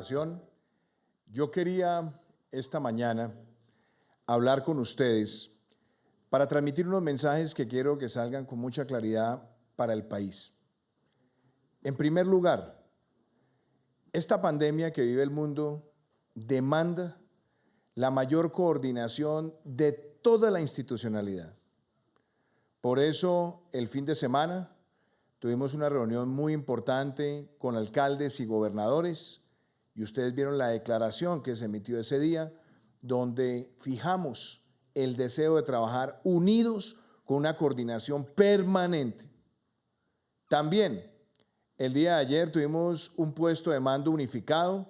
Gobernación. Yo quería esta mañana hablar con ustedes para transmitir unos mensajes que quiero que salgan con mucha claridad para el país. En primer lugar, esta pandemia que vive el mundo demanda la mayor coordinación de toda la institucionalidad. Por eso, el fin de semana tuvimos una reunión muy importante con alcaldes y gobernadores y ustedes vieron la declaración que se emitió ese día, donde fijamos el deseo de trabajar unidos con una coordinación permanente. También, el día de ayer tuvimos un puesto de mando unificado,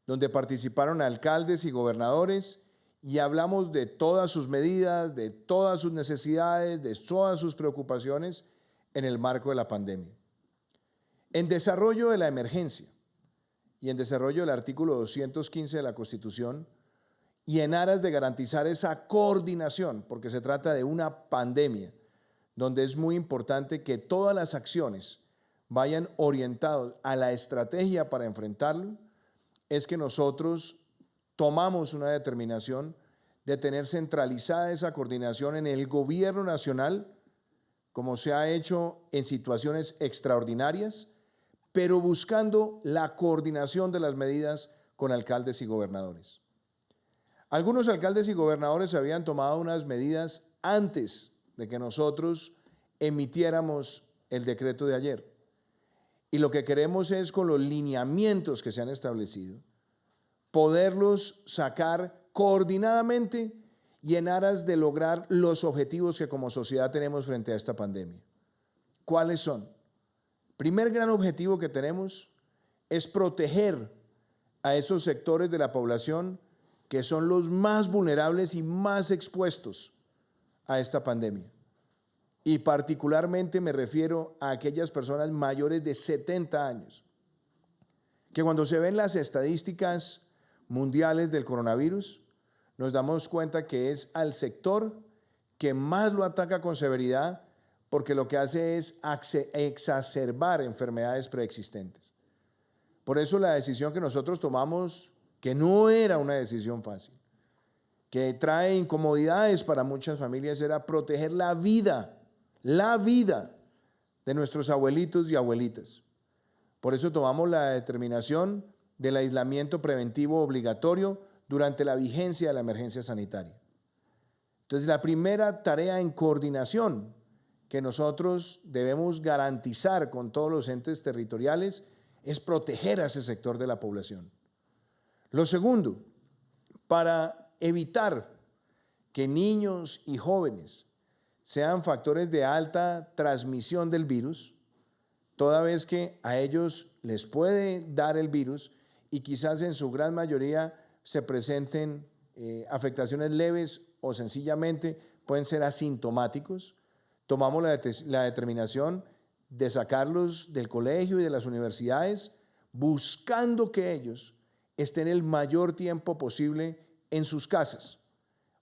donde participaron alcaldes y gobernadores y hablamos de todas sus medidas, de todas sus necesidades, de todas sus preocupaciones en el marco de la pandemia. En desarrollo de la emergencia y en desarrollo del artículo 215 de la Constitución y en aras de garantizar esa coordinación, porque se trata de una pandemia, donde es muy importante que todas las acciones vayan orientadas a la estrategia para enfrentarlo, es que nosotros tomamos una determinación de tener centralizada esa coordinación en el gobierno nacional, como se ha hecho en situaciones extraordinarias, pero buscando la coordinación de las medidas con alcaldes y gobernadores. Algunos alcaldes y gobernadores habían tomado unas medidas antes de que nosotros emitiéramos el decreto de ayer. Y lo que queremos es, con los lineamientos que se han establecido, poderlos sacar coordinadamente y en aras de lograr los objetivos que como sociedad tenemos frente a esta pandemia. ¿Cuáles son? Primer gran objetivo que tenemos es proteger a esos sectores de la población que son los más vulnerables y más expuestos a esta pandemia. Y particularmente me refiero a aquellas personas mayores de 70 años, que cuando se ven las estadísticas mundiales del coronavirus, nos damos cuenta que es al sector que más lo ataca con severidad, porque lo que hace es exacerbar enfermedades preexistentes. Por eso la decisión que nosotros tomamos, que no era una decisión fácil, que trae incomodidades para muchas familias, era proteger la vida de nuestros abuelitos y abuelitas. Por eso tomamos la determinación del aislamiento preventivo obligatorio durante la vigencia de la emergencia sanitaria. Entonces, la primera tarea en coordinación que nosotros debemos garantizar con todos los entes territoriales es proteger a ese sector de la población. Lo segundo, para evitar que niños y jóvenes sean factores de alta transmisión del virus, toda vez que a ellos les puede dar el virus y quizás en su gran mayoría se presenten afectaciones leves o sencillamente pueden ser asintomáticos, tomamos la determinación de sacarlos del colegio y de las universidades, buscando que ellos estén el mayor tiempo posible en sus casas,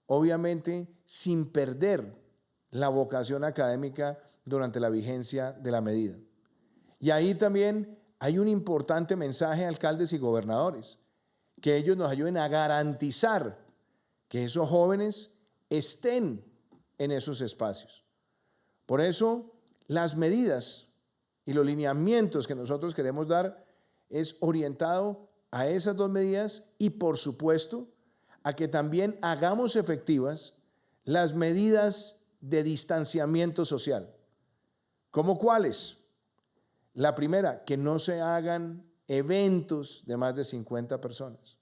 obviamente sin perder la vocación académica durante la vigencia de la medida. Y ahí también hay un importante mensaje a alcaldes y gobernadores, que ellos nos ayuden a garantizar que esos jóvenes estén en esos espacios. Por eso, las medidas y los lineamientos que nosotros queremos dar es orientado a esas dos medidas y, por supuesto, a que también hagamos efectivas las medidas de distanciamiento social. ¿Cómo cuáles? La primera, que no se hagan eventos de más de 50 personas.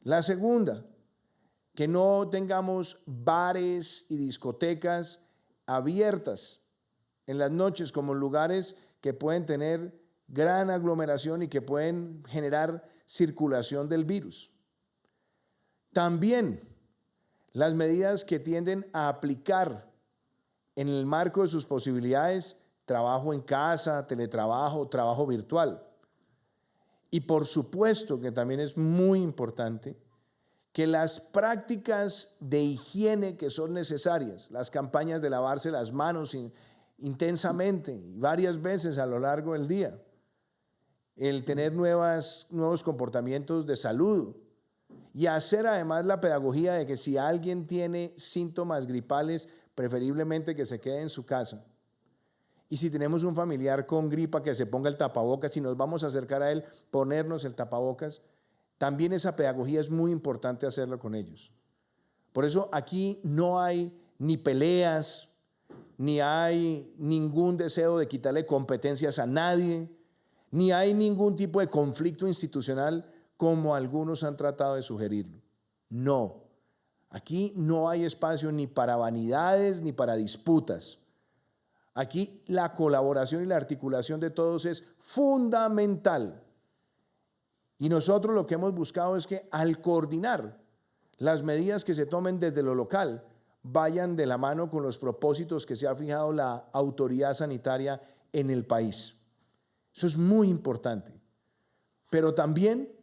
La segunda, que no tengamos bares y discotecas abiertas en las noches como lugares que pueden tener gran aglomeración y que pueden generar circulación del virus. También las medidas que tienden a aplicar en el marco de sus posibilidades, trabajo en casa, teletrabajo, trabajo virtual. Y por supuesto que también es muy importante que las prácticas de higiene que son necesarias, las campañas de lavarse las manos intensamente y varias veces a lo largo del día, el tener nuevos comportamientos de salud y hacer además la pedagogía de que si alguien tiene síntomas gripales, preferiblemente que se quede en su casa. Y si tenemos un familiar con gripa, que se ponga el tapabocas. Si nos vamos a acercar a él, ponernos el tapabocas. También esa pedagogía es muy importante hacerlo con ellos. Por eso aquí no hay ni peleas, ni hay ningún deseo de quitarle competencias a nadie, ni hay ningún tipo de conflicto institucional como algunos han tratado de sugerirlo. No, aquí no hay espacio ni para vanidades ni para disputas. Aquí la colaboración y la articulación de todos es fundamental. Y nosotros lo que hemos buscado es que al coordinar las medidas que se tomen desde lo local vayan de la mano con los propósitos que se ha fijado la autoridad sanitaria en el país. Eso es muy importante. Pero también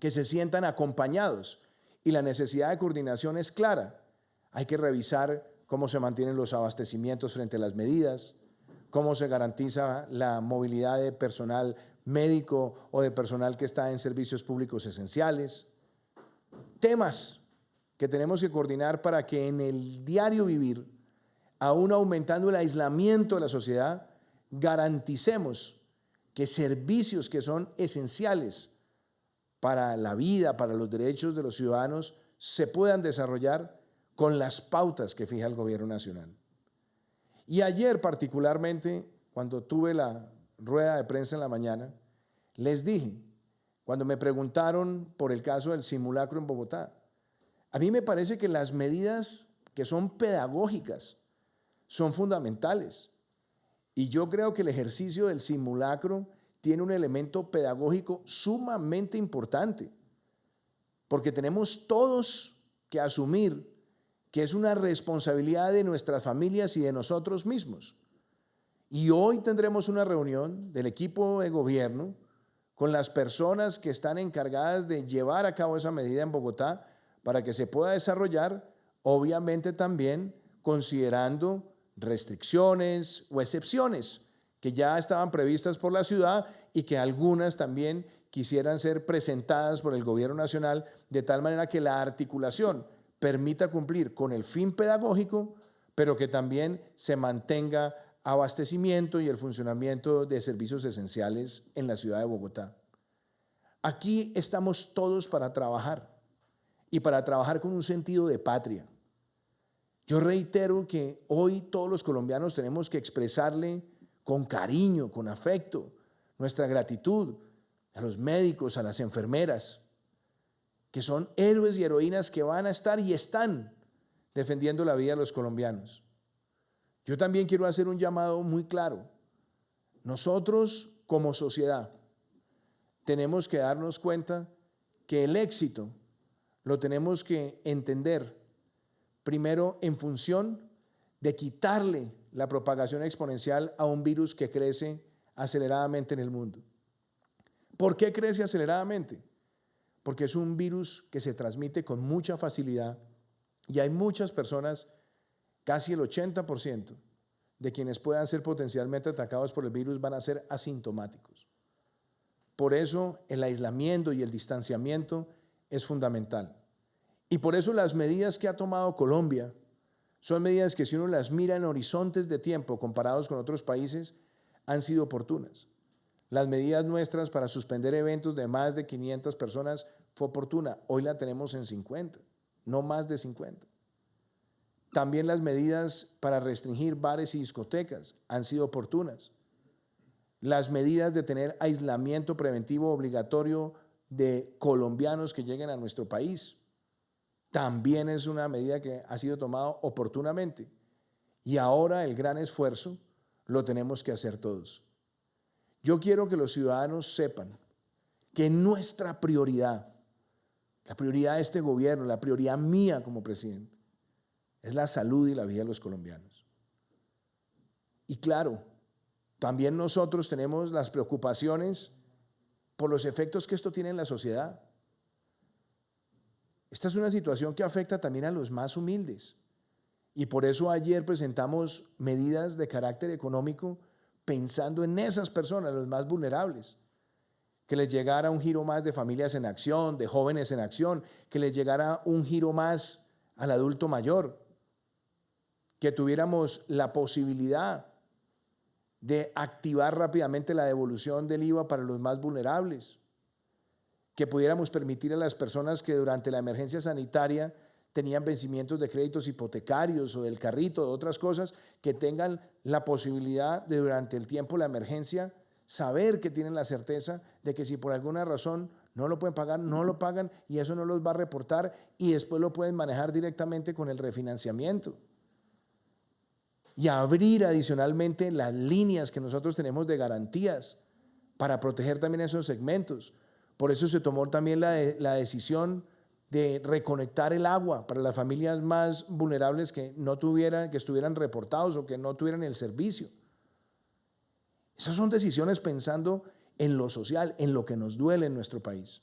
que se sientan acompañados y la necesidad de coordinación es clara. Hay que revisar cómo se mantienen los abastecimientos frente a las medidas, cómo se garantiza la movilidad de personal médico o de personal que está en servicios públicos esenciales. Temas que tenemos que coordinar para que en el diario vivir, aún aumentando el aislamiento de la sociedad, garanticemos que servicios que son esenciales para la vida, para los derechos de los ciudadanos, se puedan desarrollar con las pautas que fija el gobierno nacional. Y ayer particularmente, cuando tuve la rueda de prensa en la mañana, les dije, cuando me preguntaron por el caso del simulacro en Bogotá, a mí me parece que las medidas que son pedagógicas son fundamentales. Y yo creo que el ejercicio del simulacro tiene un elemento pedagógico sumamente importante, porque tenemos todos que asumir que es una responsabilidad de nuestras familias y de nosotros mismos. Y hoy tendremos una reunión del equipo de gobierno con las personas que están encargadas de llevar a cabo esa medida en Bogotá para que se pueda desarrollar, obviamente también considerando restricciones o excepciones que ya estaban previstas por la ciudad y que algunas también quisieran ser presentadas por el gobierno nacional de tal manera que la articulación permita cumplir con el fin pedagógico, pero que también se mantenga abastecimiento y el funcionamiento de servicios esenciales en la ciudad de Bogotá. Aquí estamos todos para trabajar y para trabajar con un sentido de patria. Yo reitero que hoy todos los colombianos tenemos que expresarle con cariño, con afecto, nuestra gratitud a los médicos, a las enfermeras, que son héroes y heroínas que van a estar y están defendiendo la vida de los colombianos. Yo también quiero hacer un llamado muy claro. Nosotros, como sociedad, tenemos que darnos cuenta que el éxito lo tenemos que entender primero en función de quitarle la propagación exponencial a un virus que crece aceleradamente en el mundo. ¿Por qué crece aceleradamente? Porque es un virus que se transmite con mucha facilidad y hay muchas personas, casi el 80% de quienes puedan ser potencialmente atacados por el virus van a ser asintomáticos. Por eso el aislamiento y el distanciamiento es fundamental. Y por eso las medidas que ha tomado Colombia son medidas que si uno las mira en horizontes de tiempo comparados con otros países, han sido oportunas. Las medidas nuestras para suspender eventos de más de 500 personas fue oportuna. Hoy la tenemos en 50, no más de 50. También las medidas para restringir bares y discotecas han sido oportunas. Las medidas de tener aislamiento preventivo obligatorio de colombianos que lleguen a nuestro país también es una medida que ha sido tomada oportunamente. Y ahora el gran esfuerzo lo tenemos que hacer todos. Yo quiero que los ciudadanos sepan que nuestra prioridad, la prioridad de este gobierno, la prioridad mía como presidente, es la salud y la vida de los colombianos. Y claro, también nosotros tenemos las preocupaciones por los efectos que esto tiene en la sociedad. Esta es una situación que afecta también a los más humildes. Y por eso ayer presentamos medidas de carácter económico pensando en esas personas, los más vulnerables. que les llegara un giro más de familias en acción, de jóvenes en acción, que les llegara un giro más al adulto mayor, que tuviéramos la posibilidad de activar rápidamente la devolución del IVA para los más vulnerables, que pudiéramos permitir a las personas que durante la emergencia sanitaria tenían vencimientos de créditos hipotecarios o del carrito, de otras cosas, que tengan la posibilidad de durante el tiempo de la emergencia saber que tienen la certeza de que si por alguna razón no lo pueden pagar, no lo pagan y eso no los va a reportar y después lo pueden manejar directamente con el refinanciamiento. Y abrir adicionalmente las líneas que nosotros tenemos de garantías para proteger también esos segmentos. Por eso se tomó también la decisión de reconectar el agua para las familias más vulnerables que no tuvieran, que estuvieran reportados o que no tuvieran el servicio. Esas son decisiones pensando en lo social, en lo que nos duele en nuestro país.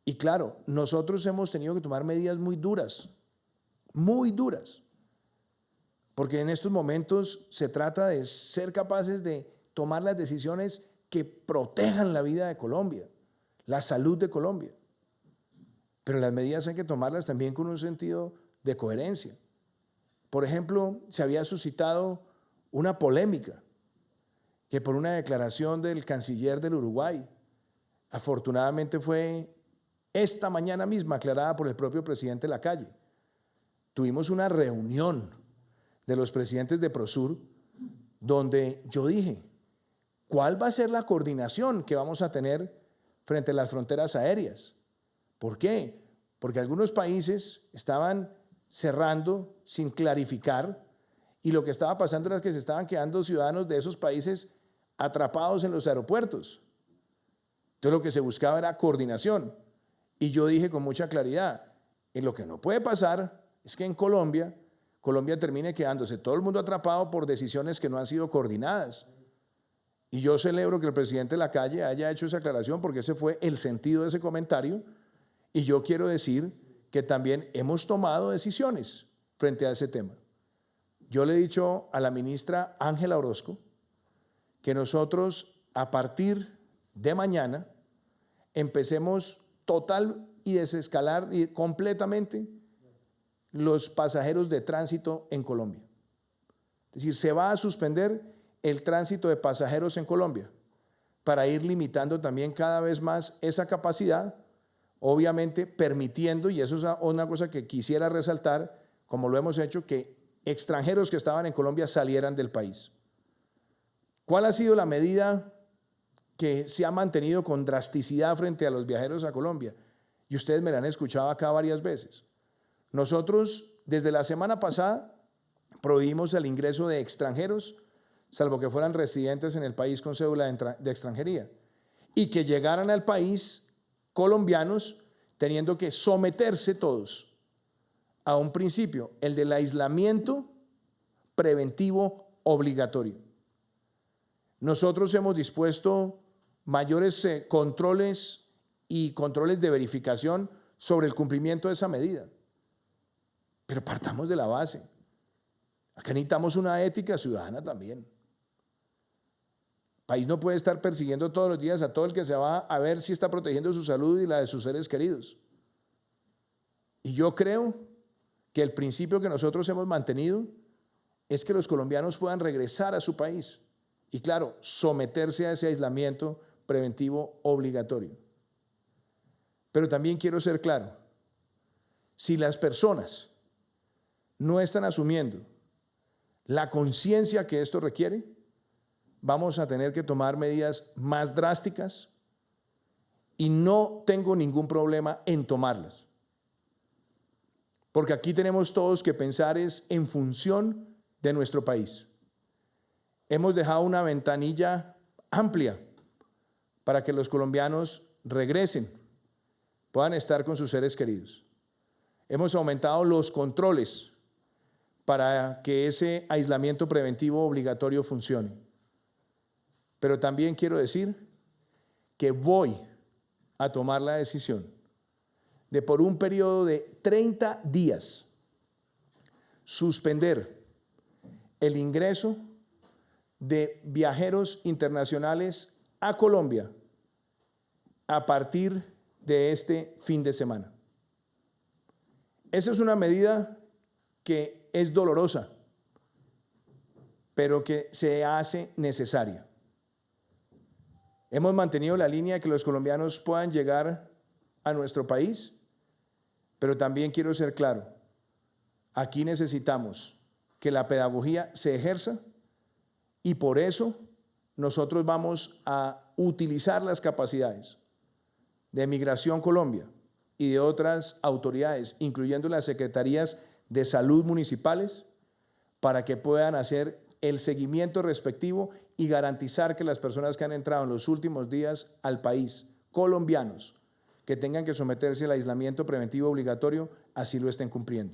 Y claro, nosotros hemos tenido que tomar medidas muy duras, porque en estos momentos se trata de ser capaces de tomar las decisiones que protejan la vida de Colombia, la salud de Colombia. Pero las medidas hay que tomarlas también con un sentido de coherencia. Por ejemplo, se había suscitado una polémica que por una declaración del canciller del Uruguay, afortunadamente fue esta mañana misma aclarada por el propio presidente Lacalle. Tuvimos una reunión de los presidentes de Prosur donde yo dije, ¿cuál va a ser la coordinación que vamos a tener frente a las fronteras aéreas? ¿Por qué? Porque algunos países estaban cerrando sin clarificar y lo que estaba pasando era que se estaban quedando ciudadanos de esos países atrapados en los aeropuertos. Entonces lo que se buscaba era coordinación. Y yo dije con mucha claridad, en lo que no puede pasar es que en Colombia termine quedándose todo el mundo atrapado por decisiones que no han sido coordinadas. Y yo celebro que el presidente Lacalle haya hecho esa aclaración porque ese fue el sentido de ese comentario. Y yo quiero decir que también hemos tomado decisiones frente a ese tema. Yo le he dicho a la ministra Ángela Orozco que nosotros a partir de mañana empecemos total y desescalar y completamente los pasajeros de tránsito en Colombia. Es decir, se va a suspender el tránsito de pasajeros en Colombia para ir limitando también cada vez más esa capacidad, obviamente permitiendo, y eso es una cosa que quisiera resaltar, como lo hemos hecho, que extranjeros que estaban en Colombia salieran del país. ¿Cuál ha sido la medida que se ha mantenido con drasticidad frente a los viajeros a Colombia? Y ustedes me la han escuchado acá varias veces. Nosotros, desde la semana pasada, prohibimos el ingreso de extranjeros, salvo que fueran residentes en el país con cédula de extranjería, y que llegaran al país colombianos teniendo que someterse todos a un principio, el del aislamiento preventivo obligatorio. Nosotros hemos dispuesto mayores controles y controles de verificación sobre el cumplimiento de esa medida. Pero partamos de la base. Acá necesitamos una ética ciudadana también. El país no puede estar persiguiendo todos los días a todo el que se va a ver si está protegiendo su salud y la de sus seres queridos. Y yo creo que el principio que nosotros hemos mantenido es que los colombianos puedan regresar a su país y, claro, someterse a ese aislamiento preventivo obligatorio. Pero también quiero ser claro, si las personas no están asumiendo la conciencia que esto requiere, vamos a tener que tomar medidas más drásticas y no tengo ningún problema en tomarlas. Porque aquí tenemos todos que pensar es en función de nuestro país. Hemos dejado una ventanilla amplia para que los colombianos regresen, puedan estar con sus seres queridos. Hemos aumentado los controles para que ese aislamiento preventivo obligatorio funcione. Pero también quiero decir que voy a tomar la decisión de por un periodo de 30 días suspender el ingreso de viajeros internacionales a Colombia a partir de este fin de semana. Esa es una medida que es dolorosa, pero que se hace necesaria. Hemos mantenido la línea de que los colombianos puedan llegar a nuestro país, pero también quiero ser claro, aquí necesitamos que la pedagogía se ejerza y por eso nosotros vamos a utilizar las capacidades de Migración Colombia y de otras autoridades, incluyendo las secretarías de salud municipales, para que puedan hacer el seguimiento respectivo y garantizar que las personas que han entrado en los últimos días al país, colombianos, que tengan que someterse al aislamiento preventivo obligatorio, así lo estén cumpliendo.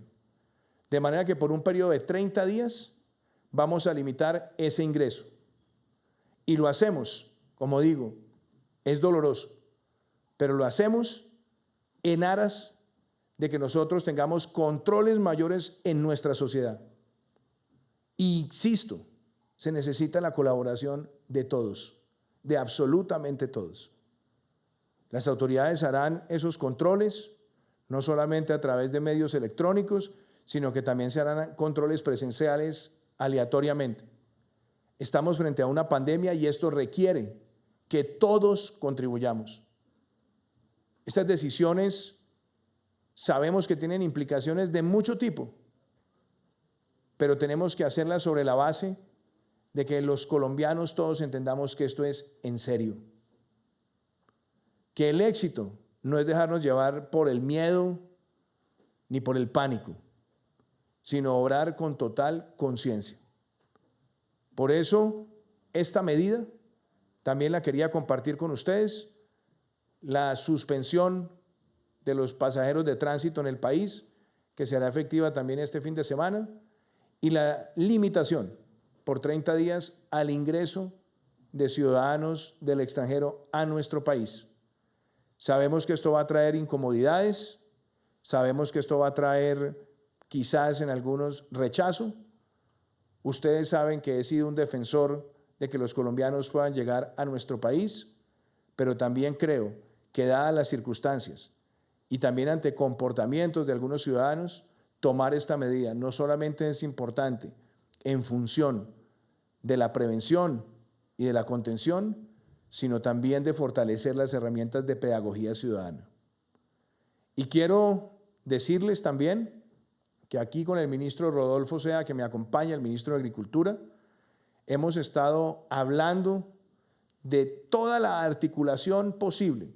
De manera que por un periodo de 30 días vamos a limitar ese ingreso. Y lo hacemos, como digo, es doloroso, pero lo hacemos en aras de que nosotros tengamos controles mayores en nuestra sociedad. Y insisto, se necesita la colaboración de todos, de absolutamente todos. Las autoridades harán esos controles, no solamente a través de medios electrónicos, sino que también se harán controles presenciales aleatoriamente. Estamos frente a una pandemia y esto requiere que todos contribuyamos. Estas decisiones sabemos que tienen implicaciones de mucho tipo, pero tenemos que hacerlas sobre la base de que los colombianos todos entendamos que esto es en serio. Que el éxito no es dejarnos llevar por el miedo ni por el pánico, sino obrar con total conciencia. Por eso, esta medida también la quería compartir con ustedes, la suspensión de los pasajeros de tránsito en el país, que será efectiva también este fin de semana, y la limitación por 30 días al ingreso de ciudadanos del extranjero a nuestro país. Sabemos que esto va a traer incomodidades, sabemos que esto va a traer quizás en algunos rechazo. Ustedes saben que he sido un defensor de que los colombianos puedan llegar a nuestro país, pero también creo que dadas las circunstancias y también ante comportamientos de algunos ciudadanos, tomar esta medida no solamente es importante en función de la prevención y de la contención, sino también de fortalecer las herramientas de pedagogía ciudadana. Y quiero decirles también que aquí con el ministro Rodolfo Sea, que me acompaña, el ministro de Agricultura, hemos estado hablando de toda la articulación posible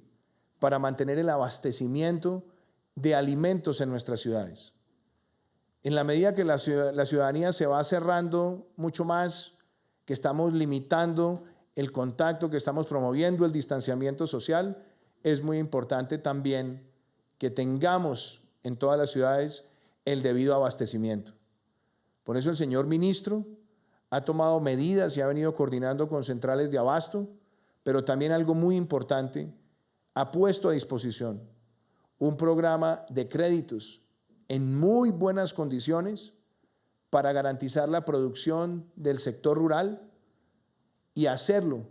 para mantener el abastecimiento de alimentos en nuestras ciudades. En la medida que la ciudadanía se va cerrando mucho más, que estamos limitando el contacto, que estamos promoviendo el distanciamiento social, es muy importante también que tengamos en todas las ciudades el debido abastecimiento. Por eso el señor ministro ha tomado medidas y ha venido coordinando con centrales de abasto, pero también algo muy importante, ha puesto a disposición un programa de créditos en muy buenas condiciones para garantizar la producción del sector rural y hacerlo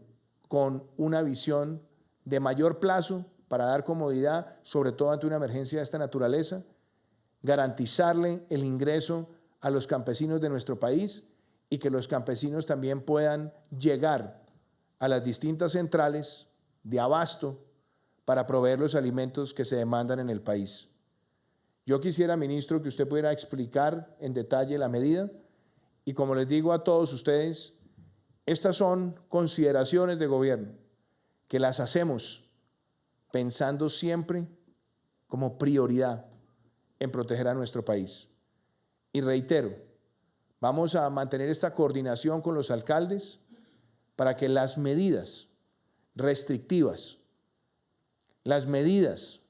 con una visión de mayor plazo para dar comodidad, sobre todo ante una emergencia de esta naturaleza, garantizarle el ingreso a los campesinos de nuestro país y que los campesinos también puedan llegar a las distintas centrales de abasto para proveer los alimentos que se demandan en el país. Yo quisiera, ministro, que usted pudiera explicar en detalle la medida y, como les digo a todos ustedes, estas son consideraciones de gobierno que las hacemos pensando siempre como prioridad en proteger a nuestro país. Y reitero, vamos a mantener esta coordinación con los alcaldes para que las medidas restrictivas, las medidas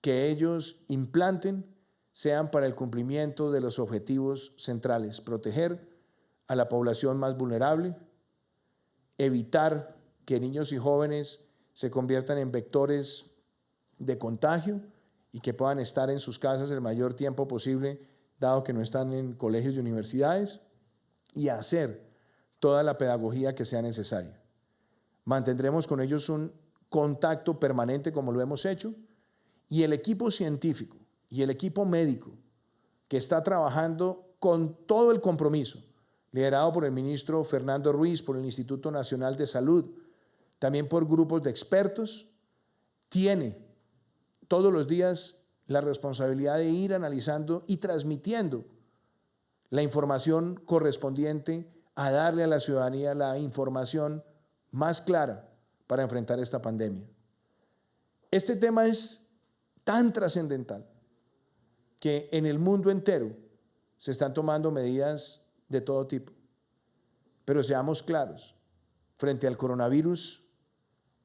que ellos implanten sean para el cumplimiento de los objetivos centrales: proteger a la población más vulnerable, evitar que niños y jóvenes se conviertan en vectores de contagio y que puedan estar en sus casas el mayor tiempo posible, dado que no están en colegios y universidades, y hacer toda la pedagogía que sea necesaria. Mantendremos con ellos un contacto permanente como lo hemos hecho, y el equipo científico y el equipo médico que está trabajando con todo el compromiso, liderado por el ministro Fernando Ruiz, por el Instituto Nacional de Salud, también por grupos de expertos, tiene todos los días la responsabilidad de ir analizando y transmitiendo la información correspondiente a darle a la ciudadanía la información más clara para enfrentar esta pandemia. Este tema es tan trascendental que en el mundo entero se están tomando medidas de todo tipo. Pero seamos claros, frente al coronavirus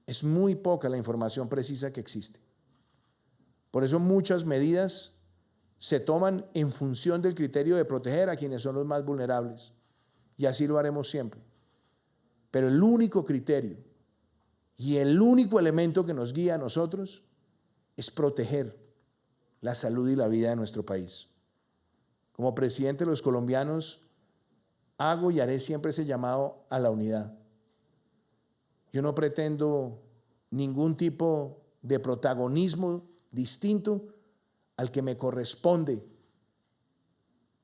es muy poca la información precisa que existe. Por eso muchas medidas se toman en función del criterio de proteger a quienes son los más vulnerables, y así lo haremos siempre. Pero el único criterio y el único elemento que nos guía a nosotros es proteger la salud y la vida de nuestro país. Como presidente de los colombianos, hago y haré siempre ese llamado a la unidad. Yo no pretendo ningún tipo de protagonismo distinto al que me corresponde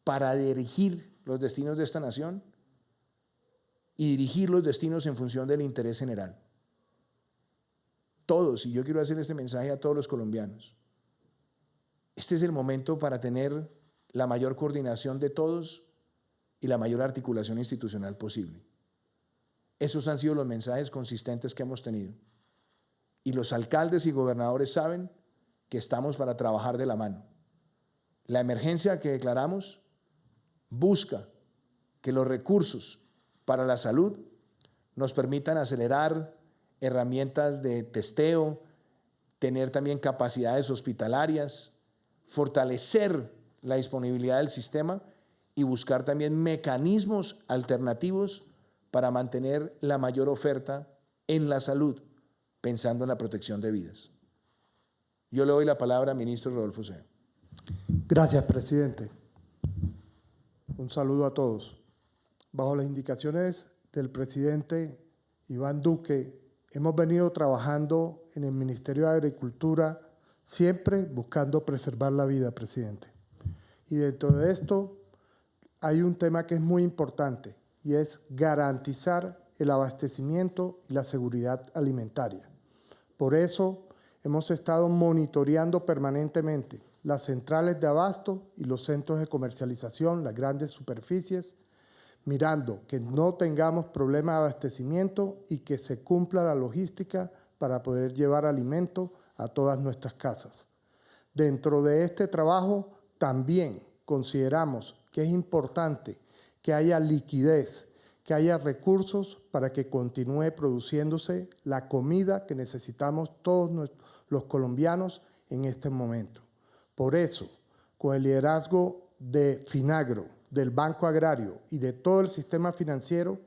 para dirigir los destinos de esta nación y dirigir los destinos en función del interés general. Todos, y yo quiero hacer este mensaje a todos los colombianos, este es el momento para tener la mayor coordinación de todos y la mayor articulación institucional posible. Esos han sido los mensajes consistentes que hemos tenido. Y los alcaldes y gobernadores saben que estamos para trabajar de la mano. La emergencia que declaramos busca que los recursos para la salud nos permitan acelerar herramientas de testeo, tener también capacidades hospitalarias, fortalecer la disponibilidad del sistema y buscar también mecanismos alternativos para mantener la mayor oferta en la salud, pensando en la protección de vidas. Yo le doy la palabra al ministro Rodolfo Sea. Gracias, presidente. Un saludo a todos. Bajo las indicaciones del presidente Iván Duque, hemos venido trabajando en el Ministerio de Agricultura, siempre buscando preservar la vida, presidente. Y dentro de esto hay un tema que es muy importante, y es garantizar el abastecimiento y la seguridad alimentaria. Por eso hemos estado monitoreando permanentemente las centrales de abasto y los centros de comercialización, las grandes superficies, mirando que no tengamos problemas de abastecimiento y que se cumpla la logística para poder llevar alimento a todas nuestras casas. Dentro de este trabajo también consideramos que es importante que haya liquidez, que haya recursos para que continúe produciéndose la comida que necesitamos todos los colombianos en este momento. Por eso, con el liderazgo de Finagro, del Banco Agrario y de todo el sistema financiero,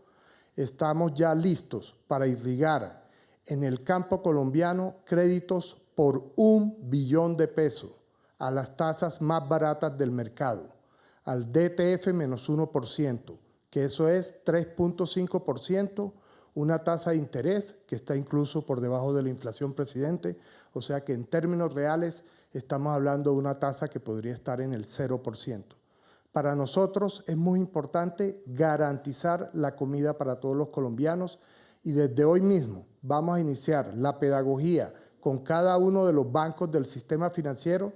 estamos ya listos para irrigar en el campo colombiano créditos por 1 billón de pesos a las tasas más baratas del mercado, al DTF menos 1%, que eso es 3.5%, una tasa de interés que está incluso por debajo de la inflación, presidente, o sea que en términos reales estamos hablando de una tasa que podría estar en el 0%. Para nosotros es muy importante garantizar la comida para todos los colombianos y desde hoy mismo vamos a iniciar la pedagogía con cada uno de los bancos del sistema financiero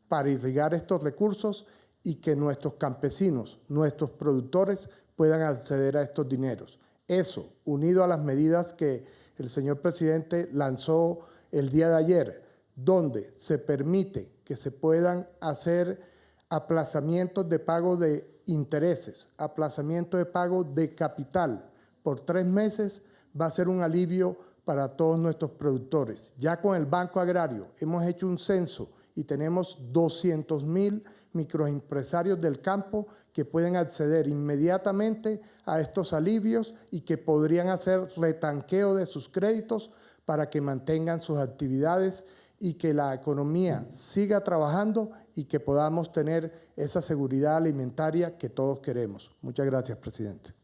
para irrigar estos recursos y que nuestros campesinos, nuestros productores puedan acceder a estos dineros. Eso, unido a las medidas que el señor presidente lanzó el día de ayer, donde se permite que se puedan hacer aplazamientos de pago de intereses, aplazamiento de pago de capital por 3 meses, va a ser un alivio para todos nuestros productores. Ya con el Banco Agrario hemos hecho un censo y tenemos 200.000 microempresarios del campo que pueden acceder inmediatamente a estos alivios y que podrían hacer retanqueo de sus créditos para que mantengan sus actividades y que la economía siga trabajando y que podamos tener esa seguridad alimentaria que todos queremos. Muchas gracias, presidente.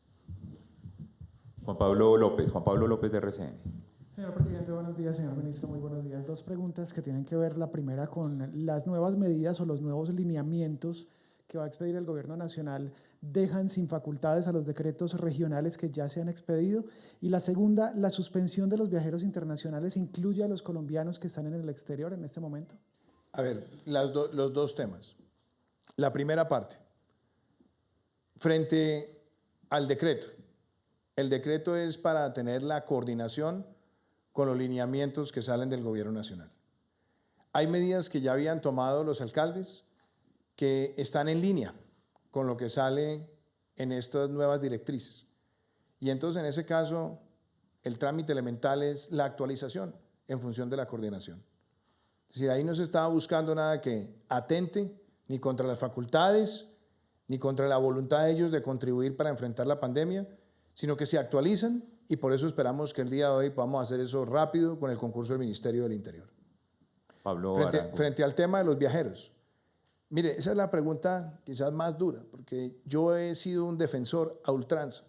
Juan Pablo López de RCN. Señor presidente, buenos días. Señor ministro, muy buenos días. Dos preguntas que tienen que ver, la primera con las nuevas medidas o los nuevos lineamientos que va a expedir el gobierno nacional dejan sin facultades a los decretos regionales que ya se han expedido. Y la segunda, la suspensión de los viajeros internacionales incluye a los colombianos que están en el exterior en este momento. A ver, los dos temas. La primera parte, frente al decreto. El decreto es para tener la coordinación con los lineamientos que salen del gobierno nacional. Hay medidas que ya habían tomado los alcaldes que están en línea con lo que sale en estas nuevas directrices. Y entonces, en ese caso, el trámite elemental es la actualización en función de la coordinación. Es decir, ahí no se estaba buscando nada que atente ni contra las facultades, ni contra la voluntad de ellos de contribuir para enfrentar la pandemia, sino que se actualizan y por eso esperamos que el día de hoy podamos hacer eso rápido con el concurso del Ministerio del Interior. Pablo Frente al tema de los viajeros. Mire, esa es la pregunta quizás más dura, porque yo he sido un defensor a ultranza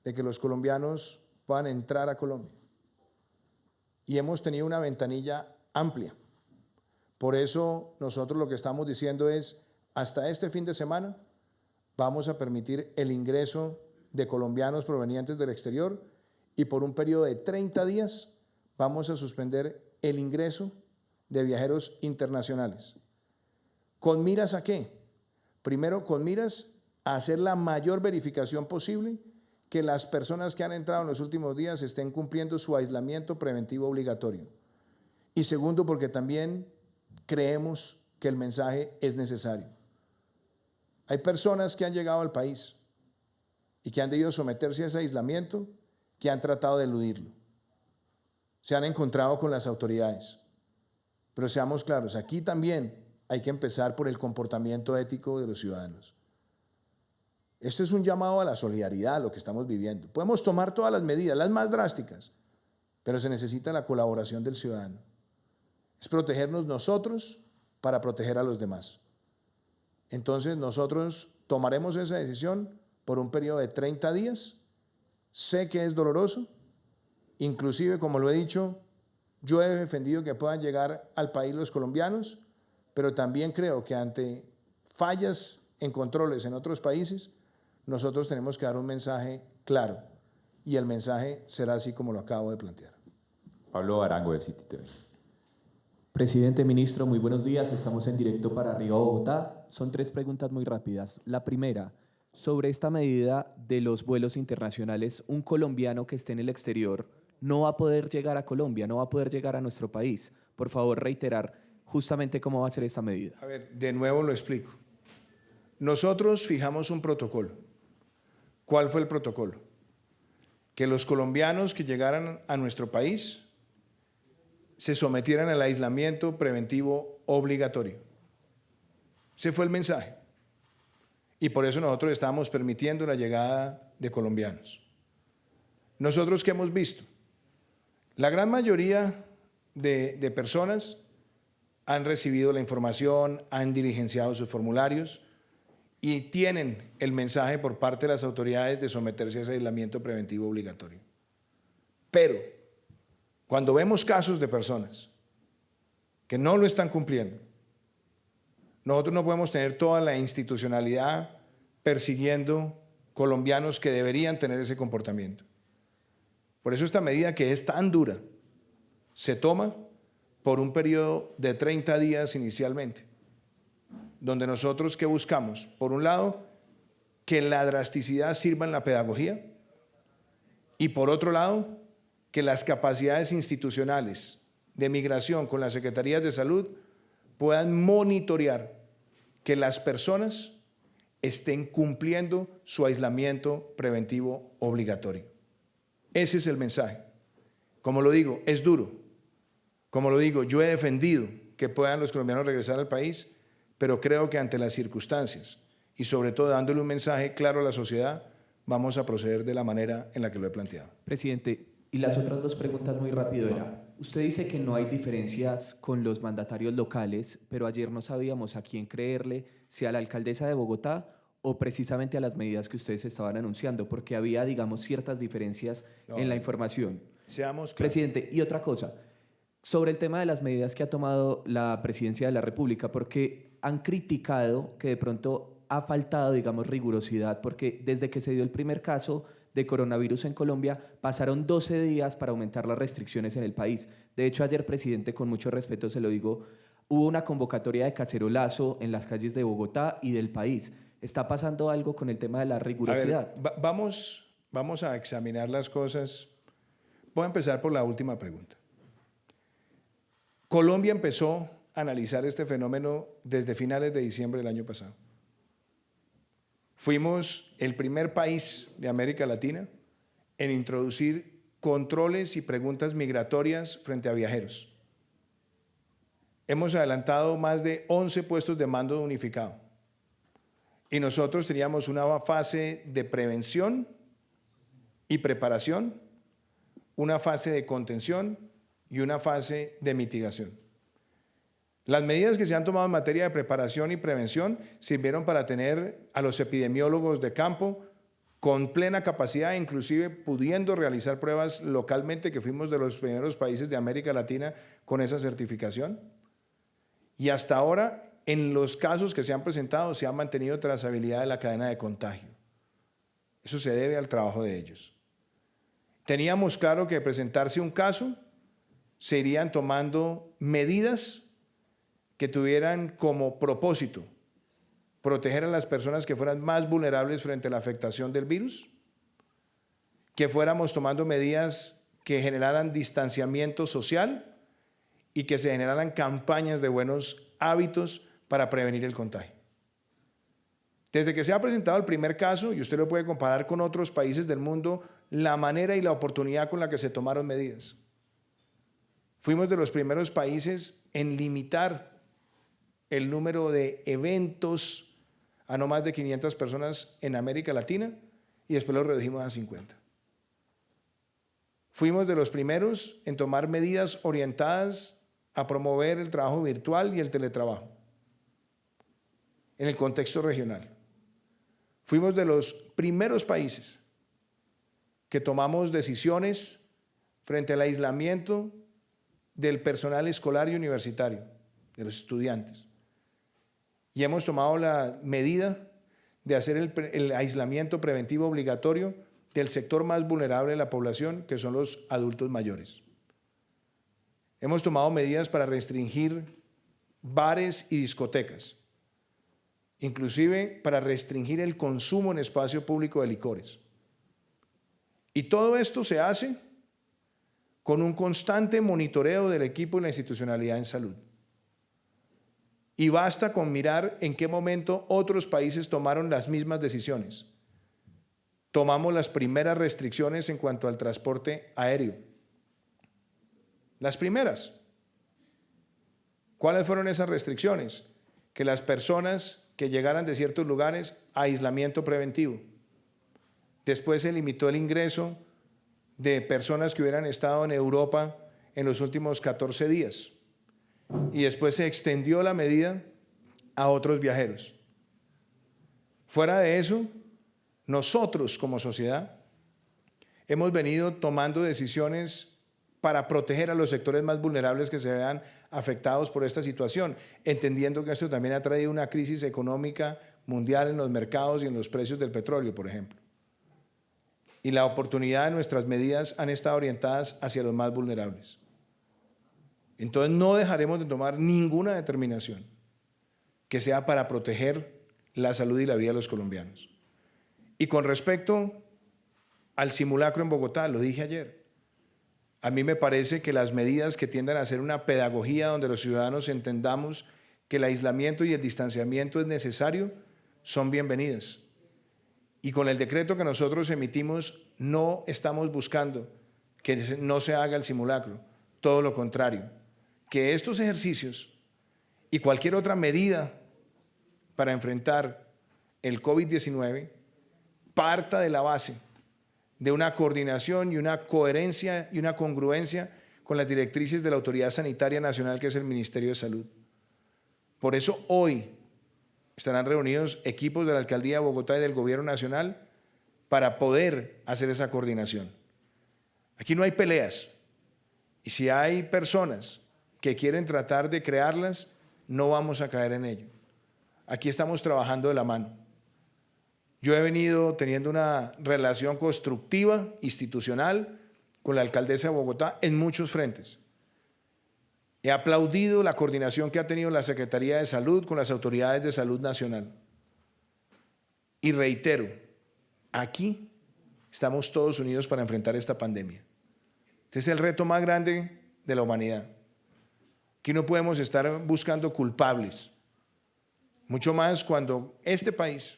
de que los colombianos puedan entrar a Colombia. Y hemos tenido una ventanilla amplia. Por eso nosotros lo que estamos diciendo es, hasta este fin de semana vamos a permitir el ingreso de colombianos provenientes del exterior y por un periodo de 30 días vamos a suspender el ingreso de viajeros internacionales. ¿Con miras a qué? Primero, con miras a hacer la mayor verificación posible que las personas que han entrado en los últimos días estén cumpliendo su aislamiento preventivo obligatorio. Y segundo, porque también creemos que el mensaje es necesario. Hay personas que han llegado al país y que han debido someterse a ese aislamiento, que han tratado de eludirlo. Se han encontrado con las autoridades. Pero seamos claros, aquí también hay que empezar por el comportamiento ético de los ciudadanos. Esto es un llamado a la solidaridad, lo que estamos viviendo. Podemos tomar todas las medidas, las más drásticas, pero se necesita la colaboración del ciudadano. Es protegernos nosotros para proteger a los demás. Entonces nosotros tomaremos esa decisión por un periodo de 30 días. Sé que es doloroso, inclusive, como lo he dicho, yo he defendido que puedan llegar al país los colombianos, pero también creo que ante fallas en controles en otros países, nosotros tenemos que dar un mensaje claro, y el mensaje será así como lo acabo de plantear. Pablo Arango, de City TV. Presidente, ministro, muy buenos días. Estamos en directo para Río Bogotá. Son 3 preguntas muy rápidas. La primera, sobre esta medida de los vuelos internacionales, un colombiano que esté en el exterior no va a poder llegar a Colombia, no va a poder llegar a nuestro país. Por favor, reiterar justamente cómo va a ser esta medida. A ver, de nuevo lo explico. Nosotros fijamos un protocolo. ¿Cuál fue el protocolo? Que los colombianos que llegaran a nuestro país se sometieran al aislamiento preventivo obligatorio. Ese fue el mensaje. Y por eso nosotros estamos permitiendo la llegada de colombianos. ¿Nosotros qué hemos visto? La gran mayoría de personas han recibido la información, han diligenciado sus formularios y tienen el mensaje por parte de las autoridades de someterse a ese aislamiento preventivo obligatorio. Pero cuando vemos casos de personas que no lo están cumpliendo, nosotros no podemos tener toda la institucionalidad persiguiendo colombianos que deberían tener ese comportamiento. Por eso esta medida, que es tan dura, se toma por un periodo de 30 días inicialmente, donde nosotros, ¿qué buscamos? Por un lado, que la drasticidad sirva en la pedagogía, y por otro lado, que las capacidades institucionales de migración con las secretarías de salud puedan monitorear que las personas estén cumpliendo su aislamiento preventivo obligatorio. Ese es el mensaje. Como lo digo, es duro. Como lo digo, yo he defendido que puedan los colombianos regresar al país, pero creo que ante las circunstancias y sobre todo dándole un mensaje claro a la sociedad, vamos a proceder de la manera en la que lo he planteado. Presidente, y las otras 2 preguntas muy rápido era, usted dice que no hay diferencias con los mandatarios locales, pero ayer no sabíamos a quién creerle, si a la alcaldesa de Bogotá o precisamente a las medidas que ustedes estaban anunciando, porque había, digamos, ciertas diferencias en la información. Seamos claros. Presidente, y otra cosa, sobre el tema de las medidas que ha tomado la Presidencia de la República, porque han criticado que de pronto ha faltado, digamos, rigurosidad, porque desde que se dio el primer caso de coronavirus en Colombia, pasaron 12 días para aumentar las restricciones en el país. De hecho, ayer, presidente, con mucho respeto se lo digo, hubo una convocatoria de cacerolazo en las calles de Bogotá y del país. ¿Está pasando algo con el tema de la rigurosidad? A ver, vamos a examinar las cosas. Voy a empezar por la última pregunta. Colombia empezó a analizar este fenómeno desde finales de diciembre del año pasado. Fuimos el primer país de América Latina en introducir controles y preguntas migratorias frente a viajeros. Hemos adelantado más de 11 puestos de mando unificado. Y nosotros teníamos una fase de prevención y preparación, una fase de contención y una fase de mitigación. Las medidas que se han tomado en materia de preparación y prevención sirvieron para tener a los epidemiólogos de campo con plena capacidad, inclusive pudiendo realizar pruebas localmente, que fuimos de los primeros países de América Latina con esa certificación. Y hasta ahora, en los casos que se han presentado, se ha mantenido trazabilidad de la cadena de contagio. Eso se debe al trabajo de ellos. Teníamos claro que de presentarse un caso, se irían tomando medidas que tuvieran como propósito proteger a las personas que fueran más vulnerables frente a la afectación del virus, que fuéramos tomando medidas que generaran distanciamiento social y que se generaran campañas de buenos hábitos para prevenir el contagio. Desde que se ha presentado el primer caso, y usted lo puede comparar con otros países del mundo, la manera y la oportunidad con la que se tomaron medidas. Fuimos de los primeros países en limitar el número de eventos a no más de 500 personas en América Latina y después lo redujimos a 50. Fuimos de los primeros en tomar medidas orientadas a promover el trabajo virtual y el teletrabajo en el contexto regional. Fuimos de los primeros países que tomamos decisiones frente al aislamiento del personal escolar y universitario, de los estudiantes. Y hemos tomado la medida de hacer el aislamiento preventivo obligatorio del sector más vulnerable de la población, que son los adultos mayores. Hemos tomado medidas para restringir bares y discotecas, inclusive para restringir el consumo en espacio público de licores. Y todo esto se hace con un constante monitoreo del equipo y la institucionalidad en salud. Y basta con mirar en qué momento otros países tomaron las mismas decisiones. Tomamos las primeras restricciones en cuanto al transporte aéreo. Las primeras. ¿Cuáles fueron esas restricciones? Que las personas que llegaran de ciertos lugares, aislamiento preventivo. Después se limitó el ingreso de personas que hubieran estado en Europa en los últimos 14 días. Y después se extendió la medida a otros viajeros. Fuera de eso, nosotros como sociedad hemos venido tomando decisiones para proteger a los sectores más vulnerables que se vean afectados por esta situación, entendiendo que esto también ha traído una crisis económica mundial en los mercados y en los precios del petróleo, por ejemplo. Y la oportunidad de nuestras medidas han estado orientadas hacia los más vulnerables. Entonces no dejaremos de tomar ninguna determinación que sea para proteger la salud y la vida de los colombianos. Y con respecto al simulacro en Bogotá, lo dije ayer, a mí me parece que las medidas que tiendan a hacer una pedagogía donde los ciudadanos entendamos que el aislamiento y el distanciamiento es necesario, son bienvenidas. Y con el decreto que nosotros emitimos no estamos buscando que no se haga el simulacro, todo lo contrario, que estos ejercicios y cualquier otra medida para enfrentar el COVID-19 parta de la base de una coordinación y una coherencia y una congruencia con las directrices de la Autoridad Sanitaria Nacional, que es el Ministerio de Salud. Por eso hoy estarán reunidos equipos de la Alcaldía de Bogotá y del Gobierno Nacional para poder hacer esa coordinación. Aquí no hay peleas. Y si hay personas que quieren tratar de crearlas, no vamos a caer en ello. Aquí estamos trabajando de la mano. Yo he venido teniendo una relación constructiva, institucional, con la alcaldesa de Bogotá en muchos frentes. He aplaudido la coordinación que ha tenido la Secretaría de Salud con las autoridades de salud nacional. Y reitero, aquí estamos todos unidos para enfrentar esta pandemia. Este es el reto más grande de la humanidad. Aquí no podemos estar buscando culpables, mucho más cuando este país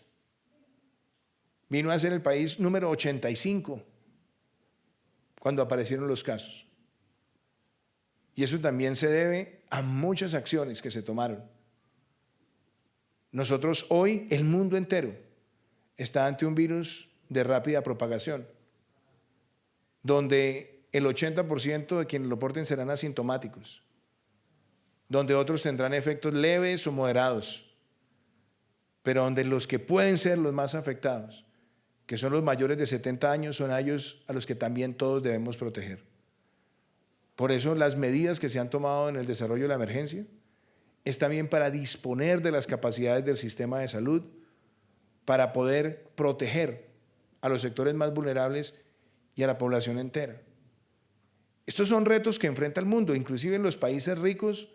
vino a ser el país número 85 cuando aparecieron los casos. Y eso también se debe a muchas acciones que se tomaron. Nosotros hoy, el mundo entero, está ante un virus de rápida propagación, donde el 80% de quienes lo porten serán asintomáticos, donde otros tendrán efectos leves o moderados, pero donde los que pueden ser los más afectados, que son los mayores de 70 años, son ellos a los que también todos debemos proteger. Por eso las medidas que se han tomado en el desarrollo de la emergencia es también para disponer de las capacidades del sistema de salud para poder proteger a los sectores más vulnerables y a la población entera. Estos son retos que enfrenta el mundo, inclusive en los países ricos.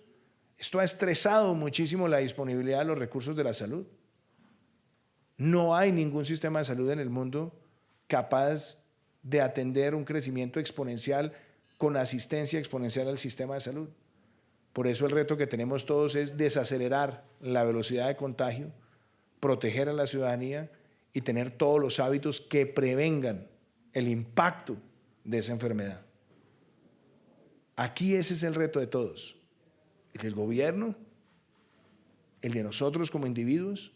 Esto ha estresado muchísimo la disponibilidad de los recursos de la salud. No hay ningún sistema de salud en el mundo capaz de atender un crecimiento exponencial con asistencia exponencial al sistema de salud. Por eso el reto que tenemos todos es desacelerar la velocidad de contagio, proteger a la ciudadanía y tener todos los hábitos que prevengan el impacto de esa enfermedad. Aquí ese es el reto de todos, el del gobierno, el de nosotros como individuos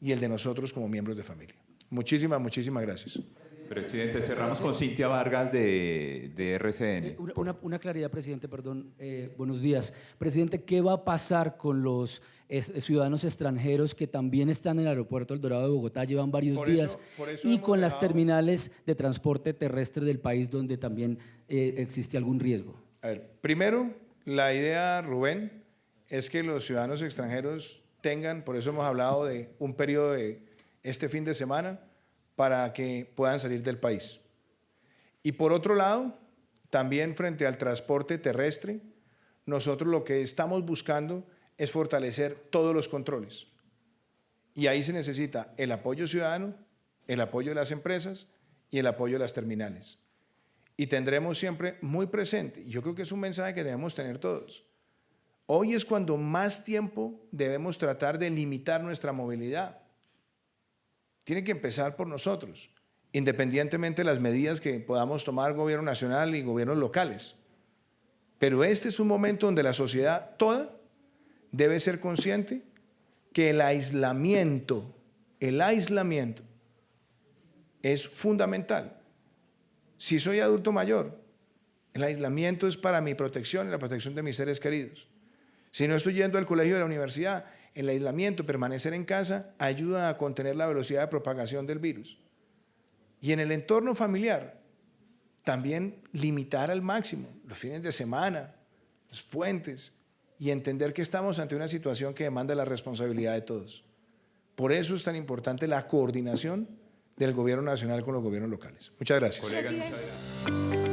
y el de nosotros como miembros de familia. Muchísimas gracias. Presidente, cerramos con Cintia Vargas de RCN. Una claridad, presidente, perdón. Buenos días. Presidente, ¿qué va a pasar con los ciudadanos extranjeros que también están en el aeropuerto El Dorado de Bogotá, llevan varios días, y con las terminales de transporte terrestre del país donde también existe algún riesgo? A ver, primero, la idea, Rubén, es que los ciudadanos extranjeros tengan, por eso hemos hablado de un periodo de este fin de semana, para que puedan salir del país. Y por otro lado, también frente al transporte terrestre, nosotros lo que estamos buscando es fortalecer todos los controles. Y ahí se necesita el apoyo ciudadano, el apoyo de las empresas y el apoyo de las terminales. Y tendremos siempre muy presente, y yo creo que es un mensaje que debemos tener todos, hoy es cuando más tiempo debemos tratar de limitar nuestra movilidad. Tiene que empezar por nosotros, independientemente de las medidas que podamos tomar gobierno nacional y gobiernos locales. Pero este es un momento donde la sociedad toda debe ser consciente que el aislamiento es fundamental. Si soy adulto mayor, el aislamiento es para mi protección y la protección de mis seres queridos. Si no estoy yendo al colegio o a la universidad, el aislamiento, permanecer en casa, ayuda a contener la velocidad de propagación del virus. Y en el entorno familiar, también limitar al máximo los fines de semana, los puentes, y entender que estamos ante una situación que demanda la responsabilidad de todos. Por eso es tan importante la coordinación del gobierno nacional con los gobiernos locales. Muchas gracias. Colega, muchas gracias.